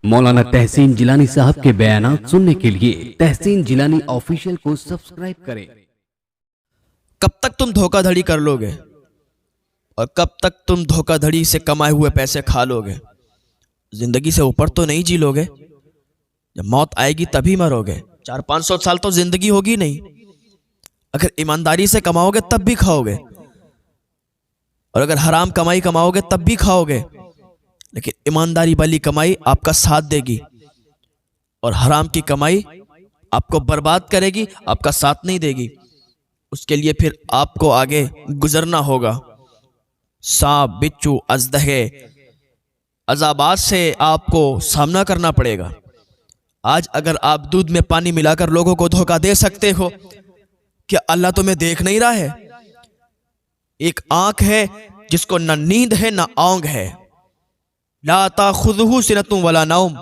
मौलाना तहसीन जिलानी साहब के बयानात सुनने के लिए तहसीन जिलानी ऑफिशियल को सब्सक्राइब करें। कब तक तुम धोखाधड़ी कर लोगे और कब तक तुम धोखाधड़ी से कमाए हुए पैसे खा लोगे? जिंदगी से ऊपर तो नहीं जी लोगे। जब मौत आएगी तभी मरोगे। 400-500 साल तो जिंदगी होगी नहीं। अगर ईमानदारी से कमाओगे तब भी खाओगे, और अगर हराम कमाई कमाओगे तब भी खाओगे। लेकिन ईमानदारी वाली कमाई आपका साथ देगी, और हराम की कमाई आपको बर्बाद करेगी, आपका साथ नहीं देगी। उसके लिए फिर आपको आगे गुजरना होगा। सांप, बिच्छू, अजदहे, अजाबात से आपको सामना करना पड़ेगा। आज अगर आप दूध में पानी मिलाकर लोगों को धोखा दे सकते हो, क्या अल्लाह तुम्हें देख नहीं रहा है? एक आंख है जिसको न नींद है न औंग है। ला ताखुज़ुहु सिनतुन वला नौम,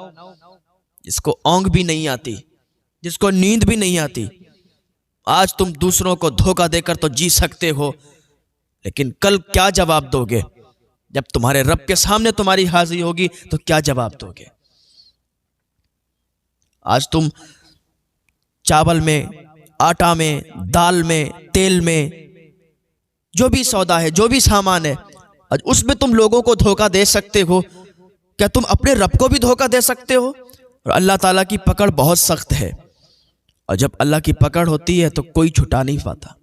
जिसको औंग भी नहीं आती, जिसको नींद भी नहीं आती। आज तुम दूसरों को धोखा देकर तो जी सकते हो, लेकिन कल क्या जवाब दोगे? जब तुम्हारे रब के सामने तुम्हारी हाजिरी होगी तो क्या जवाब दोगे? आज तुम चावल में, आटा में, दाल में, तेल में, जो भी सौदा है, जो भी सामान है, आज उसमें तुम लोगों को धोखा दे सकते हो। क्या तुम अपने रब को भी धोखा दे सकते हो? और अल्लाह ताला की पकड़ बहुत सख्त है, और जब अल्लाह की पकड़ होती है तो कोई छुटा नहीं पाता।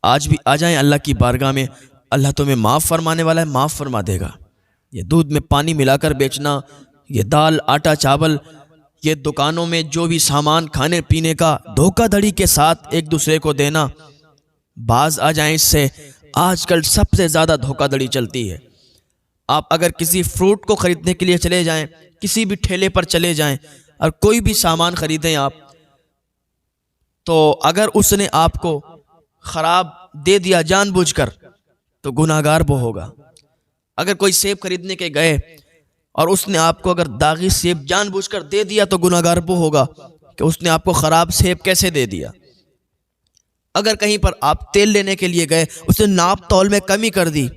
आज भी आ जाएं अल्लाह की बारगाह में, अल्लाह तुम्हें माफ़ फरमाने वाला है, माफ़ फरमा देगा। ये दूध में पानी मिलाकर बेचना, ये दाल, आटा, चावल, ये दुकानों में जो भी सामान खाने पीने का धोखाधड़ी के साथ एक दूसरे को देना, बाज आ जाएं इससे। आजकल सबसे ज़्यादा धोखाधड़ी चलती है। आप अगर किसी फ्रूट को ख़रीदने के लिए चले जाएं, किसी भी ठेले पर चले जाएं और कोई भी सामान ख़रीदें आप, तो अगर उसने आपको ख़राब दे दिया जानबूझकर तो गुनाहगार वो होगा। अगर कोई सेब खरीदने के गए और उसने आपको अगर दागी सेब जानबूझकर दे दिया तो गुनाहगार वो होगा कि उसने आपको ख़राब सेब कैसे दे दिया। अगर कहीं पर आप तेल लेने के लिए गए, उसने नाप तौल में कमी कर दी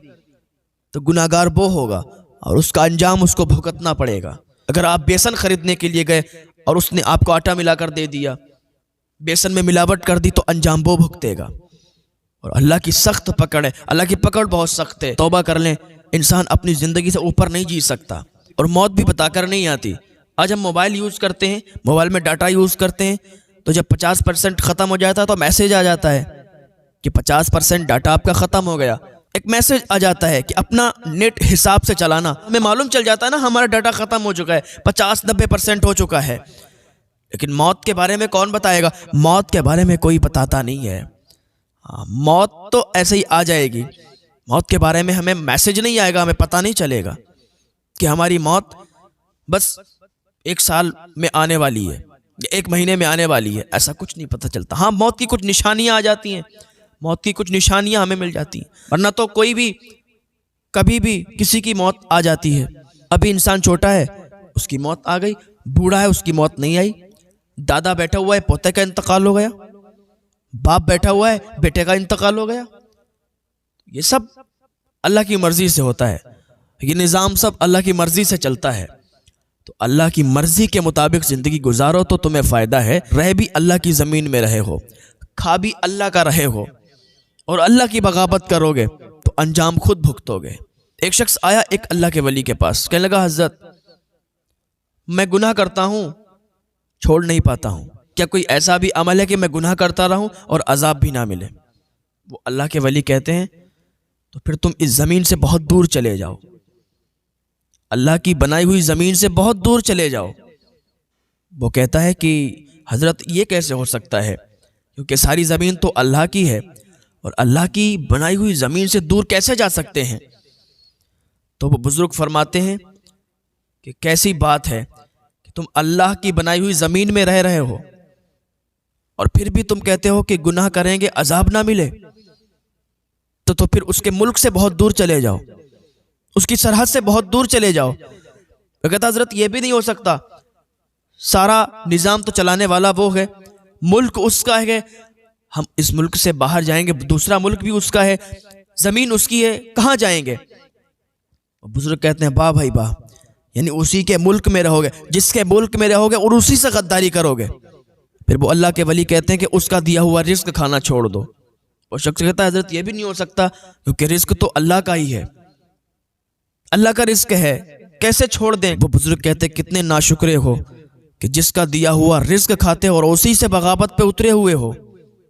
तो गुनाहगार वो होगा, और उसका अंजाम उसको भुगतना पड़ेगा। अगर आप बेसन खरीदने के लिए गए और उसने आपको आटा मिलाकर दे दिया, बेसन में मिलावट कर दी, तो अंजाम वो भुगतेगा। और अल्लाह की सख्त पकड़ है, अल्लाह की पकड़ बहुत सख्त है। तौबा कर लें। इंसान अपनी ज़िंदगी से ऊपर नहीं जी सकता, और मौत भी बताकर नहीं आती। आज हम मोबाइल यूज़ करते हैं, मोबाइल में डाटा यूज़ करते हैं, तो जब 50% ख़त्म हो जाता है तो मैसेज आ जाता है कि 50% डाटा आपका ख़त्म हो गया। एक मैसेज आ जाता है कि अपना नेट हिसाब से चलाना। हमें मालूम चल जाता है ना हमारा डाटा ख़त्म हो चुका है, 50-90% हो चुका है। लेकिन मौत के बारे में कौन बताएगा? मौत के बारे में कोई बताता नहीं है। मौत तो ऐसे ही आ जाएगी। मौत के बारे में हमें मैसेज नहीं आएगा, हमें पता नहीं चलेगा कि हमारी मौत बस 1 साल में आने वाली है, 1 महीने में आने वाली है, ऐसा कुछ नहीं पता चलता। हाँ, मौत की कुछ निशानियां आ जाती हैं, मौत की कुछ निशानियां हमें मिल जाती हैं, वरना तो कोई भी कभी भी किसी की मौत आ जाती है। अभी इंसान छोटा है, उसकी मौत आ गई, बूढ़ा है, उसकी मौत नहीं आई, दादा बैठा हुआ है, पोते का इंतकाल हो गया, बाप बैठा हुआ है, बेटे का इंतकाल हो गया। ये सब अल्लाह की मर्जी से होता है, ये निज़ाम सब अल्लाह की मर्जी से चलता है। तो अल्लाह की मर्जी के मुताबिक ज़िंदगी गुजारो तो तुम्हें फ़ायदा है। रह भी अल्लाह की ज़मीन में रहे हो, खा भी अल्लाह का रहे हो, और अल्लाह की बगावत करोगे तो अंजाम खुद भुगतोगे। एक शख्स आया एक अल्लाह के वली के पास, कहने लगा, हज़रत मैं गुनाह करता हूँ, छोड़ नहीं पाता हूँ, क्या कोई ऐसा भी अमल है कि मैं गुनाह करता रहूँ और अजाब भी ना मिले? वो अल्लाह के वली कहते हैं, तो फिर तुम इस ज़मीन से बहुत दूर चले जाओ, अल्लाह की बनाई हुई ज़मीन से बहुत दूर चले जाओ। वो कहता है कि हज़रत ये कैसे हो सकता है, क्योंकि सारी ज़मीन तो अल्लाह की है, और अल्लाह की बनाई हुई ज़मीन से दूर कैसे जा सकते हैं? तो वो बुज़ुर्ग फरमाते हैं कि कैसी बात है कि तुम अल्लाह की बनाई हुई ज़मीन में रह रहे हो और फिर भी तुम कहते हो कि गुनाह करेंगे अजाब ना मिले। तो फिर उसके मुल्क से बहुत दूर चले जाओ, उसकी सरहद से बहुत दूर चले जाओ। वो कहता, हज़रत ये भी नहीं हो सकता, सारा निज़ाम तो चलाने वाला वो है, मुल्क उसका है, हम इस मुल्क से बाहर जाएंगे, दूसरा मुल्क भी उसका है, ज़मीन उसकी है, कहाँ जाएंगे? बुजुर्ग कहते हैं, वाह भाई वाह, یعنی اسی کے ملک میں رہو گے، جس کے ملک میں رہو گے اور اسی سے غداری کرو گے۔ پھر وہ اللہ کے ولی کہتے ہیں کہ اس کا دیا ہوا رزق کھانا چھوڑ دو۔ وہ شخص کہتا ہے حضرت یہ بھی نہیں ہو سکتا، کیونکہ رزق تو اللہ کا ہی ہے، اللہ کا رزق ہے، کیسے چھوڑ دیں؟ وہ بزرگ کہتے ہیں کتنے ناشکرے ہو کہ جس کا دیا ہوا رزق کھاتے ہو اور اسی سے بغاوت پہ اترے ہوئے ہو،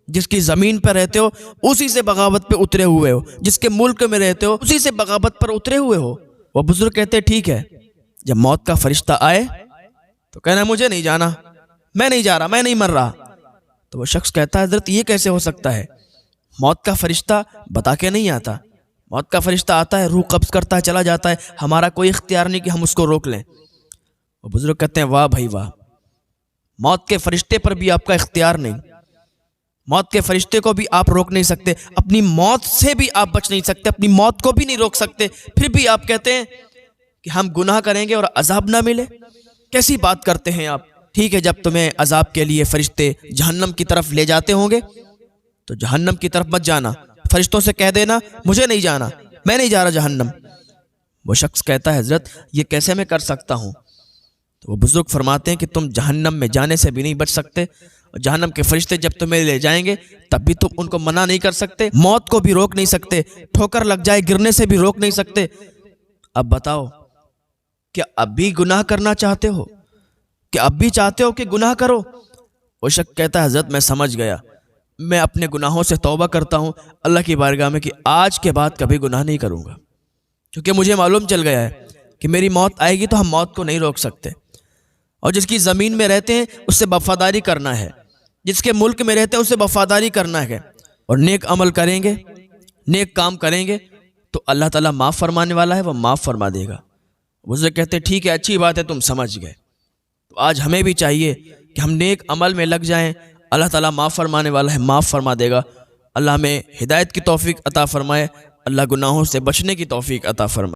جس کی زمین پہ رہتے ہو اسی سے بغاوت پہ اترے ہوئے ہو، جس کے ملک میں رہتے ہو اسی سے بغاوت پر اترے ہوئے ہو۔ وہ بزرگ کہتے ہیں ٹھیک ہے، جب موت کا فرشتہ آئے تو کہنا مجھے نہیں جانا، میں نہیں جا رہا، میں نہیں مر رہا۔ تو وہ شخص کہتا ہے حضرت یہ کیسے ہو سکتا ہے؟ موت کا فرشتہ بتا کے نہیں آتا، موت کا فرشتہ آتا ہے، روح قبض کرتا ہے، چلا جاتا ہے، ہمارا کوئی اختیار نہیں کہ ہم اس کو روک لیں۔ وہ بزرگ کہتے ہیں واہ بھائی واہ، موت کے فرشتے پر بھی آپ کا اختیار نہیں، موت کے فرشتے کو بھی آپ روک نہیں سکتے، اپنی موت سے بھی آپ بچ نہیں سکتے، اپنی موت کو بھی نہیں روک سکتے، پھر بھی آپ کہتے ہیں کہ ہم گناہ کریں گے اور عذاب نہ ملے؟ کیسی بات کرتے ہیں آپ؟ ٹھیک ہے، جب تمہیں عذاب کے لیے فرشتے جہنم کی طرف لے جاتے ہوں گے تو جہنم کی طرف مت جانا، فرشتوں سے کہہ دینا مجھے نہیں جانا، میں نہیں جا رہا جہنم۔ وہ شخص کہتا ہے حضرت یہ کیسے میں کر سکتا ہوں؟ تو وہ بزرگ فرماتے ہیں کہ تم جہنم میں جانے سے بھی نہیں بچ سکتے، اور جہنم کے فرشتے جب تمہیں لے جائیں گے تب بھی تم ان کو منع نہیں کر سکتے، موت کو بھی روک نہیں سکتے، ٹھوکر لگ جائے گرنے سے بھی روک نہیں سکتے۔ اب بتاؤ کیا اب بھی گناہ کرنا چاہتے ہو؟ کہ اب بھی چاہتے ہو کہ گناہ کرو؟ وہ شخص کہتا ہے حضرت میں سمجھ گیا، میں اپنے گناہوں سے توبہ کرتا ہوں اللہ کی بارگاہ میں کہ آج کے بعد کبھی گناہ نہیں کروں گا، کیونکہ مجھے معلوم چل گیا ہے کہ میری موت آئے گی تو ہم موت کو نہیں روک سکتے، اور جس کی زمین میں رہتے ہیں اس سے وفاداری کرنا ہے، جس کے ملک میں رہتے ہیں اس سے وفاداری کرنا ہے، اور نیک عمل کریں گے، نیک کام کریں گے تو اللہ تعالیٰ معاف فرمانے والا ہے، وہ معاف فرما دے گا۔ وہ کہتے ہیں ٹھیک ہے، اچھی بات ہے، تم سمجھ گئے، تو آج ہمیں بھی چاہیے کہ ہم نیک عمل میں لگ جائیں، اللہ تعالیٰ معاف فرمانے والا ہے، معاف فرما دے گا۔ اللہ ہمیں ہدایت کی توفیق عطا فرمائے، اللہ گناہوں سے بچنے کی توفیق عطا فرمائے۔